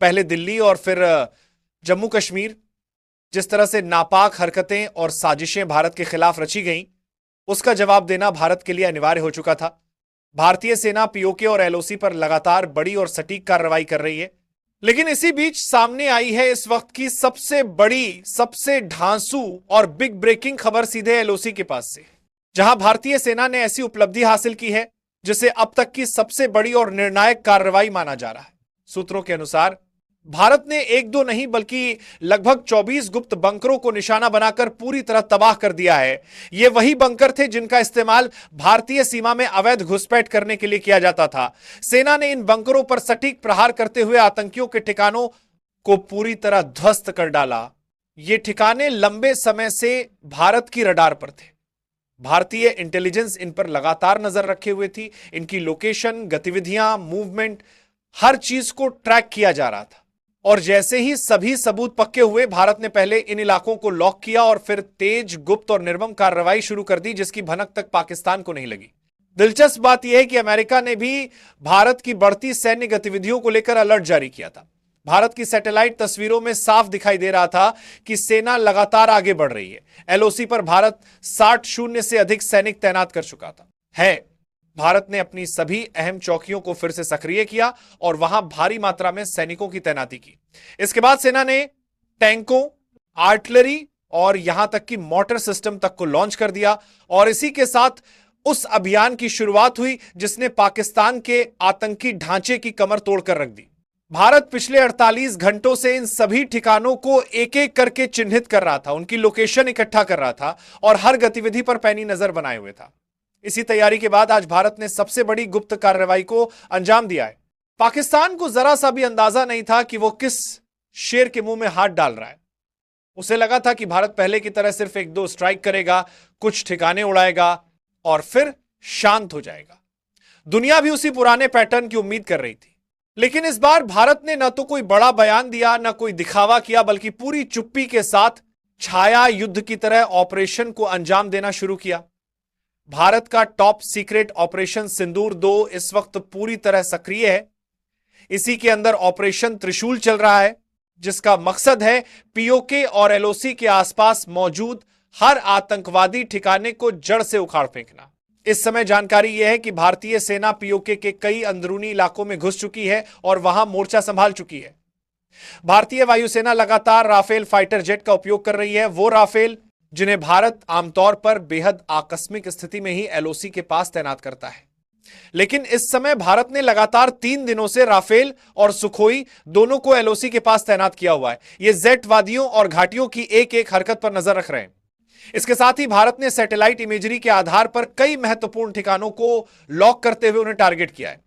पहले दिल्ली और फिर जम्मू कश्मीर, जिस तरह से नापाक हरकतें और साजिशें भारत के खिलाफ रची गईं, उसका जवाब देना भारत के लिए अनिवार्य हो चुका था। भारतीय सेना पीओके और एलओसी पर लगातार बड़ी और सटीक कार्रवाई कर रही है। लेकिन इसी बीच सामने आई है इस वक्त की सबसे बड़ी, सबसे ढांसू और बिग ब्रेकिंग खबर सीधे एलओसी के पास से, जहां भारतीय सेना ने ऐसी उपलब्धि हासिल की है जिसे अब तक की सबसे बड़ी और निर्णायक कार्रवाई माना जा रहा है। सूत्रों के अनुसार भारत ने एक दो नहीं बल्कि लगभग 24 गुप्त बंकरों को निशाना बनाकर पूरी तरह तबाह कर दिया है। ये वही बंकर थे जिनका इस्तेमाल भारतीय सीमा में अवैध घुसपैठ करने के लिए किया जाता था। सेना ने इन बंकरों पर सटीक प्रहार करते हुए आतंकियों के ठिकानों को पूरी तरह ध्वस्त कर डाला। ये ठिकाने लंबे समय से भारत की रडार पर थे। भारतीय इंटेलिजेंस इन पर लगातार नजर रखे हुए थी। इनकी लोकेशन, गतिविधियां, मूवमेंट, हर चीज को ट्रैक किया जा रहा था। और जैसे ही सभी सबूत पक्के हुए, भारत ने पहले इन इलाकों को लॉक किया और फिर तेज, गुप्त और निर्मम कार्रवाई शुरू कर दी, जिसकी भनक तक पाकिस्तान को नहीं लगी। दिलचस्प बात यह है कि अमेरिका ने भी भारत की बढ़ती सैन्य गतिविधियों को लेकर अलर्ट जारी किया था। भारत की सैटेलाइट तस्वीरों में साफ दिखाई दे रहा था कि सेना लगातार आगे बढ़ रही है। एलओसी पर भारत 60 से अधिक सैनिक तैनात कर चुका था। भारत ने अपनी सभी अहम चौकियों को फिर से सक्रिय किया और वहां भारी मात्रा में सैनिकों की तैनाती की। इसके बाद सेना ने टैंकों, आर्टिलरी और यहां तक कि मोटर सिस्टम तक को लॉन्च कर दिया। और इसी के साथ उस अभियान की शुरुआत हुई जिसने पाकिस्तान के आतंकी ढांचे की कमर तोड़कर रख दी। भारत पिछले 48 घंटों से इन सभी ठिकानों को एक एक करके चिन्हित कर रहा था, उनकी लोकेशन इकट्ठा कर रहा था और हर गतिविधि पर पैनी नजर बनाए हुए था। इसी तैयारी के बाद आज भारत ने सबसे बड़ी गुप्त कार्रवाई को अंजाम दिया है। पाकिस्तान को जरा सा भी अंदाजा नहीं था कि वो किस शेर के मुंह में हाथ डाल रहा है। उसे लगा था कि भारत पहले की तरह सिर्फ एक दो स्ट्राइक करेगा, कुछ ठिकाने उड़ाएगा और फिर शांत हो जाएगा। दुनिया भी उसी पुराने पैटर्न की उम्मीद कर रही थी। लेकिन इस बार भारत ने न तो कोई बड़ा बयान दिया, न कोई दिखावा किया, बल्कि पूरी चुप्पी के साथ छाया युद्ध की तरह ऑपरेशन को अंजाम देना शुरू किया। भारत का टॉप सीक्रेट ऑपरेशन सिंदूर 2 इस वक्त पूरी तरह सक्रिय है। इसी के अंदर ऑपरेशन त्रिशूल चल रहा है, जिसका मकसद है पीओके और एलओसी के आसपास मौजूद हर आतंकवादी ठिकाने को जड़ से उखाड़ फेंकना। इस समय जानकारी यह है कि भारतीय सेना पीओके के कई अंदरूनी इलाकों में घुस चुकी है और वहां मोर्चा संभाल चुकी है। भारतीय वायुसेना लगातार राफेल फाइटर जेट का उपयोग कर रही है, वो राफेल जिन्हें भारत आमतौर पर बेहद आकस्मिक स्थिति में ही एलओसी के पास तैनात करता है। लेकिन इस समय भारत ने लगातार 3 दिनों से राफेल और सुखोई दोनों को एलओसी के पास तैनात किया हुआ है। ये जेट वादियों और घाटियों की एक एक हरकत पर नजर रख रहे हैं। इसके साथ ही भारत ने सैटेलाइट इमेजरी के आधार पर कई महत्वपूर्ण ठिकानों को लॉक करते हुए उन्हें टारगेट किया है।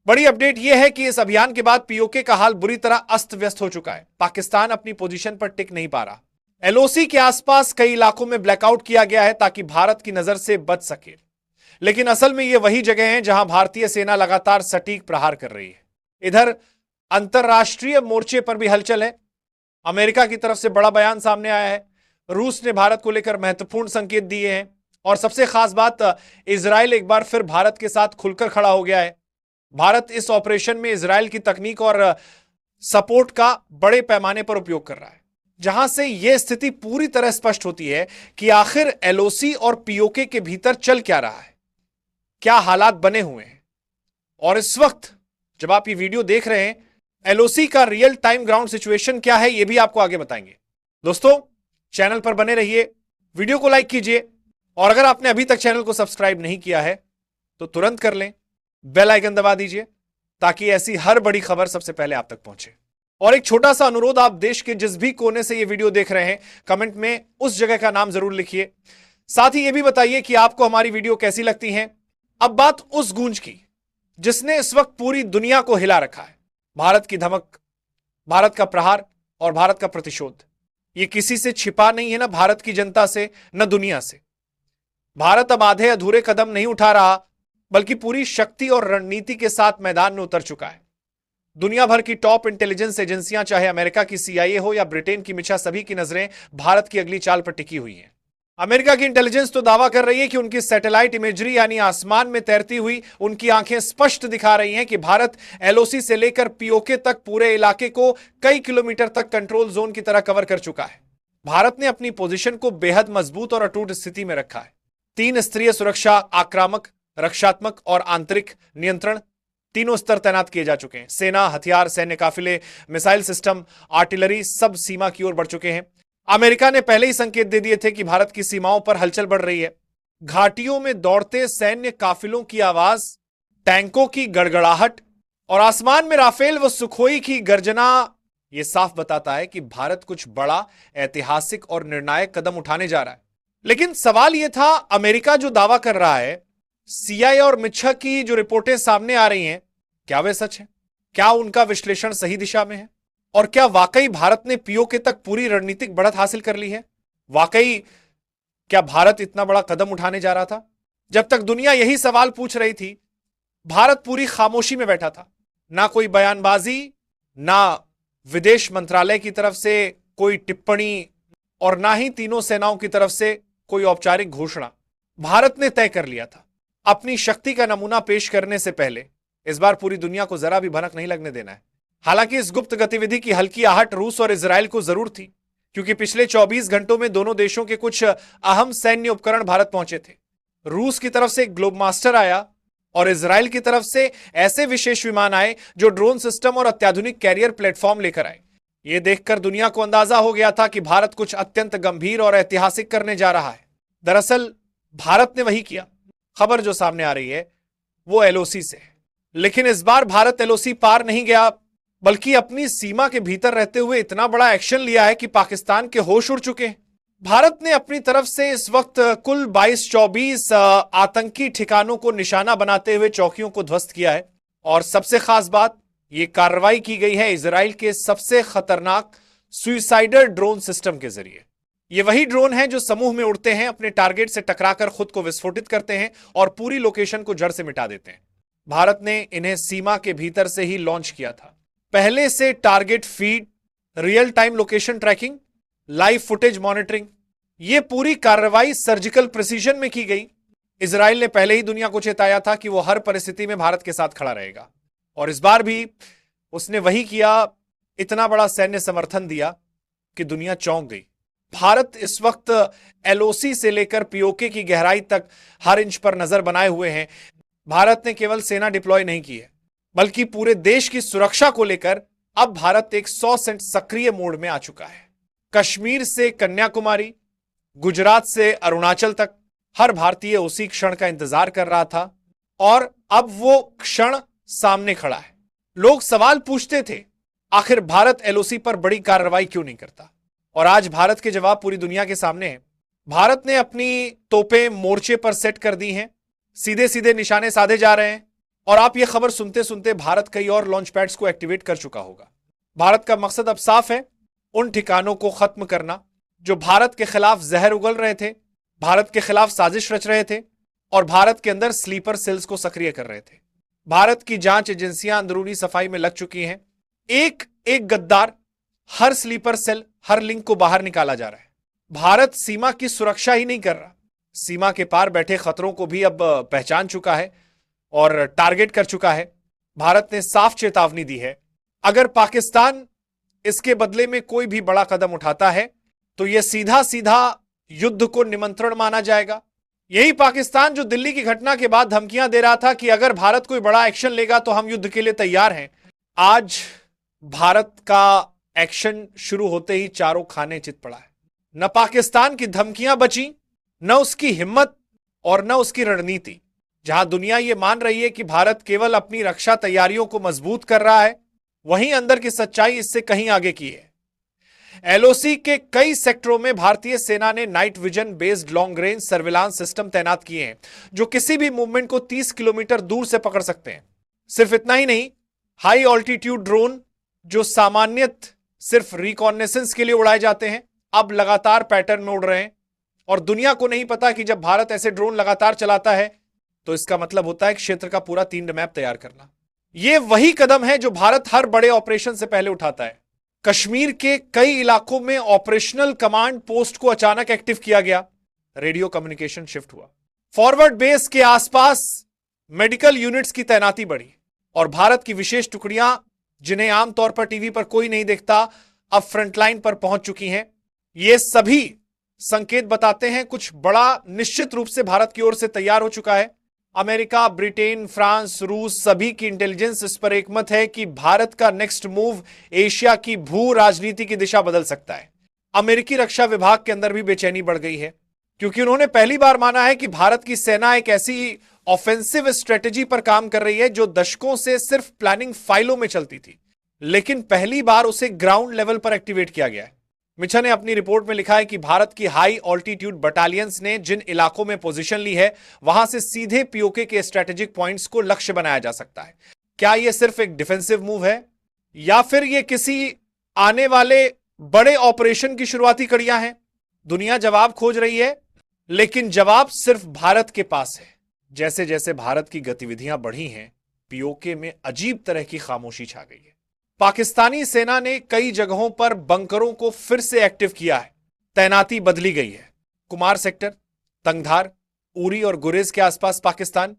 बड़ी अपडेट यह है कि इस अभियान के बाद पीओके का हाल बुरी तरह अस्त व्यस्त हो चुका है। पाकिस्तान अपनी पोजीशन पर टिक नहीं पा रहा। एलओसी के आसपास कई इलाकों में ब्लैकआउट किया गया है ताकि भारत की नजर से बच सके। लेकिन असल में यह वही जगह है जहां भारतीय सेना लगातार सटीक प्रहार कर रही है। इधर अंतरराष्ट्रीय मोर्चे पर भी हलचल है। अमेरिका की तरफ से बड़ा बयान सामने आया है। रूस ने भारत को लेकर महत्वपूर्ण संकेत दिए हैं और सबसे खास बात, इजराइल एक बार फिर भारत के साथ खुलकर खड़ा हो गया है। भारत इस ऑपरेशन में इजराइल की तकनीक और सपोर्ट का बड़े पैमाने पर उपयोग कर रहा है, जहां से यह स्थिति पूरी तरह स्पष्ट होती है कि आखिर एलओसी और पीओके के भीतर चल क्या रहा है, क्या हालात बने हुए हैं। और इस वक्त जब आप ये वीडियो देख रहे हैं, एलओसी का रियल टाइम ग्राउंड सिचुएशन क्या है, यह भी आपको आगे बताएंगे। दोस्तों, चैनल पर बने रहिए, वीडियो को लाइक कीजिए और अगर आपने अभी तक चैनल को सब्सक्राइब नहीं किया है तो तुरंत कर लें, बेल आइकन दबा दीजिए ताकि ऐसी हर बड़ी खबर सबसे पहले आप तक पहुंचे। और एक छोटा सा अनुरोध, आप देश के जिस भी कोने से ये वीडियो देख रहे हैं, कमेंट में उस जगह का नाम जरूर लिखिए। साथ ही यह भी बताइए कि आपको हमारी वीडियो कैसी लगती हैं। अब बात उस गूंज की जिसने इस वक्त पूरी दुनिया को हिला रखा है। भारत की धमक, भारत का प्रहार और भारत का प्रतिशोध। ये किसी से छिपा नहीं है, ना भारत की जनता से, न दुनिया से। भारत अब आधे अधूरे कदम नहीं उठा रहा, बल्कि पूरी शक्ति और रणनीति के साथ मैदान में उतर चुका है। दुनिया भर की टॉप इंटेलिजेंस एजेंसियां, चाहे अमेरिका की सीआईए हो या ब्रिटेन की मिशा, सभी की नजरें भारत की अगली चाल पर टिकी हुई हैं। अमेरिका की इंटेलिजेंस तो दावा कर रही है कि उनकी सैटेलाइट इमेजरी यानी आसमान में तैरती हुई उनकी आंखें स्पष्ट दिखा रही हैं कि भारत एलओसी से लेकर पीओके तक पूरे इलाके को कई किलोमीटर तक कंट्रोल जोन की तरह कवर कर चुका है। भारत ने अपनी पोजीशन को बेहद मजबूत और अटूट स्थिति में रखा है। 3 स्तरीय सुरक्षा, आक्रामक, रक्षात्मक और आंतरिक नियंत्रण, तीनों स्तर तैनात किए जा चुके हैं। सेना, हथियार, सैन्य काफिले, मिसाइल सिस्टम, आर्टिलरी सब सीमा की ओर बढ़ चुके हैं। अमेरिका ने पहले ही संकेत दे दिए थे कि भारत की सीमाओं पर हलचल बढ़ रही है। घाटियों में दौड़ते सैन्य काफिलों की आवाज, टैंकों की गड़गड़ाहट और आसमान में राफेल व सुखोई की गर्जना यह साफ बताता है कि भारत कुछ बड़ा, ऐतिहासिक और निर्णायक कदम उठाने जा रहा है। लेकिन सवाल यह था, अमेरिका जो दावा कर रहा है, सीआईए और मिच्छा की जो रिपोर्टें सामने आ रही हैं, क्या वे सच है? क्या उनका विश्लेषण सही दिशा में है? और क्या वाकई भारत ने पीओके तक पूरी रणनीतिक बढ़त हासिल कर ली है? वाकई क्या भारत इतना बड़ा कदम उठाने जा रहा था? जब तक दुनिया यही सवाल पूछ रही थी, भारत पूरी खामोशी में बैठा था। ना कोई बयानबाजी, ना विदेश मंत्रालय की तरफ से कोई टिप्पणी और ना ही तीनों सेनाओं की तरफ से कोई औपचारिक घोषणा। भारत ने तय कर लिया था, अपनी शक्ति का नमूना पेश करने से पहले इस बार पूरी दुनिया को जरा भी भनक नहीं लगने देना है। हालांकि इस गुप्त गतिविधि की हल्की आहट रूस और इजराइल को जरूर थी, क्योंकि पिछले 24 घंटों में दोनों देशों के कुछ अहम सैन्य उपकरण भारत पहुंचे थे। रूस की तरफ से एक ग्लोबमास्टर आया और इजराइल की तरफ से ऐसे विशेष विमान आए जो ड्रोन सिस्टम और अत्याधुनिक कैरियर प्लेटफॉर्म लेकर आए। यह देखकर दुनिया को अंदाजा हो गया था कि भारत कुछ अत्यंत गंभीर और ऐतिहासिक करने जा रहा है। दरअसल भारत ने वही किया। खबर जो सामने आ रही है वो एलओसी से है, लेकिन इस बार भारत एलओसी पार नहीं गया, बल्कि अपनी सीमा के भीतर रहते हुए इतना बड़ा एक्शन लिया है कि पाकिस्तान के होश उड़ चुके हैं। भारत ने अपनी तरफ से इस वक्त कुल 22-24 आतंकी ठिकानों को निशाना बनाते हुए चौकियों को ध्वस्त किया है। और सबसे खास बात, यह कार्रवाई की गई है इजराइल के सबसे खतरनाक सुइसाइडर ड्रोन सिस्टम के जरिए। ये वही ड्रोन हैं जो समूह में उड़ते हैं, अपने टारगेट से टकराकर खुद को विस्फोटित करते हैं और पूरी लोकेशन को जड़ से मिटा देते हैं। भारत ने इन्हें सीमा के भीतर से ही लॉन्च किया था। पहले से target feed, real time location tracking, live footage monitoring, यह पूरी कार्रवाई सर्जिकल प्रिसीजन में की गई। इजराइल ने पहले ही दुनिया को चेताया था कि वो हर परिस्थिति में भारत के साथ खड़ा रहेगा, और इस बार भी उसने वही किया। इतना बड़ा सैन्य समर्थन दिया कि दुनिया चौंक गई। भारत इस वक्त एलओसी से लेकर पीओके की गहराई तक हर इंच पर नजर बनाए हुए हैं। भारत ने केवल सेना डिप्लॉय नहीं की है, बल्कि पूरे देश की सुरक्षा को लेकर अब भारत एक 100% सक्रिय मोड में आ चुका है। कश्मीर से कन्याकुमारी, गुजरात से अरुणाचल तक हर भारतीय उसी क्षण का इंतजार कर रहा था, और अब वो क्षण सामने खड़ा है। लोग सवाल पूछते थे, आखिर भारत एलओसी पर बड़ी कार्रवाई क्यों नहीं करता? और आज भारत के जवाब पूरी दुनिया के सामने हैं। भारत ने अपनी तोपें मोर्चे पर सेट कर दी हैं, सीधे सीधे निशाने साधे जा रहे हैं, और आप ये खबर सुनते सुनते भारत कई और लॉन्च पैड्स को एक्टिवेट कर चुका होगा। भारत का मकसद अब साफ है, उन ठिकानों को खत्म करना जो भारत के खिलाफ जहर उगल रहे थे, भारत के खिलाफ साजिश रच रहे थे और भारत के अंदर स्लीपर सेल्स को सक्रिय कर रहे थे। भारत की जांच एजेंसियां अंदरूनी सफाई में लग चुकी हैं। एक एक गद्दार, हर स्लीपर सेल, हर लिंक को बाहर निकाला जा रहा है। भारत सीमा की सुरक्षा ही नहीं कर रहा, सीमा के पार बैठे खतरों को भी अब पहचान चुका है और टारगेट कर चुका है। भारत ने साफ चेतावनी दी है, अगर पाकिस्तान इसके बदले में कोई भी बड़ा कदम उठाता है तो यह सीधा सीधा युद्ध को निमंत्रण माना जाएगा। यही पाकिस्तान जो दिल्ली की घटना के बाद धमकियां दे रहा था कि अगर भारत कोई बड़ा एक्शन लेगा तो हम युद्ध के लिए तैयार हैं, आज भारत का एक्शन शुरू होते ही चारों खाने चित पड़ा है। न पाकिस्तान की धमकियां बची, न उसकी हिम्मत और न उसकी रणनीति। जहां दुनिया यह मान रही है कि भारत केवल अपनी रक्षा तैयारियों को मजबूत कर रहा है, वहीं अंदर की सच्चाई इससे कहीं आगे की है। एलओसी के कई सेक्टरों में भारतीय सेना ने night vision based long range surveillance system तैनात किए हैं, जो किसी भी मूवमेंट को 30 किलोमीटर दूर से पकड़ सकते हैं। सिर्फ इतना ही नहीं, हाई ऑल्टीट्यूड ड्रोन जो सामान्यत सिर्फ रिकॉन्नेसेंस के लिए उड़ाए जाते हैं, अब लगातार पैटर्न में उड़ रहे हैं। और दुनिया को नहीं पता कि जब भारत ऐसे ड्रोन लगातार चलाता है तो इसका मतलब होता है क्षेत्र का पूरा 3D मैप तैयार करना। यह वही कदम है जो भारत हर बड़े ऑपरेशन से पहले उठाता है। कश्मीर के कई इलाकों में ऑपरेशनल कमांड पोस्ट को अचानक एक्टिव किया गया। रेडियो कम्युनिकेशन शिफ्ट हुआ। फॉरवर्ड बेस के आसपास मेडिकल यूनिट्स की तैनाती बढ़ी और भारत की विशेष टुकड़ियां, जिन्हें आमतौर पर टीवी पर कोई नहीं देखता, अब फ्रंटलाइन पर पहुंच चुकी हैं। ये सभी संकेत बताते हैं कुछ बड़ा निश्चित रूप से भारत की ओर से तैयार हो चुका है। अमेरिका, ब्रिटेन, फ्रांस, रूस, सभी की इंटेलिजेंस इस पर एकमत है कि भारत का नेक्स्ट मूव एशिया की भू राजनीति की दिशा बदल सकता है। अमेरिकी रक्षा विभाग के अंदर भी बेचैनी बढ़ गई है, क्योंकि उन्होंने पहली बार माना है कि भारत की सेना एक ऐसी ऑफेंसिव स्ट्रेटेजी पर काम कर रही है जो दशकों से सिर्फ प्लानिंग फाइलों में चलती थी, लेकिन पहली बार उसे ग्राउंड लेवल पर एक्टिवेट किया गया है। मिच्छा ने अपनी रिपोर्ट में लिखा है कि भारत की हाई ऑल्टीट्यूड बटालियंस ने जिन इलाकों में पोजीशन ली है, वहां से सीधे पीओके के स्ट्रेटेजिक पॉइंट्स को लक्ष्य बनाया जा सकता है। क्या यह सिर्फ एक डिफेंसिव मूव है या फिर यह किसी आने वाले बड़े ऑपरेशन की शुरुआती कड़ियां हैं? दुनिया जवाब खोज रही है, लेकिन जवाब सिर्फ भारत के पास है। जैसे जैसे भारत की गतिविधियां बढ़ी हैं, पीओके में अजीब तरह की खामोशी छा गई है। पाकिस्तानी सेना ने कई जगहों पर बंकरों को फिर से एक्टिव किया है, तैनाती बदली गई है। कुमार सेक्टर, तंगधार, उरी और गुरेज के आसपास पाकिस्तान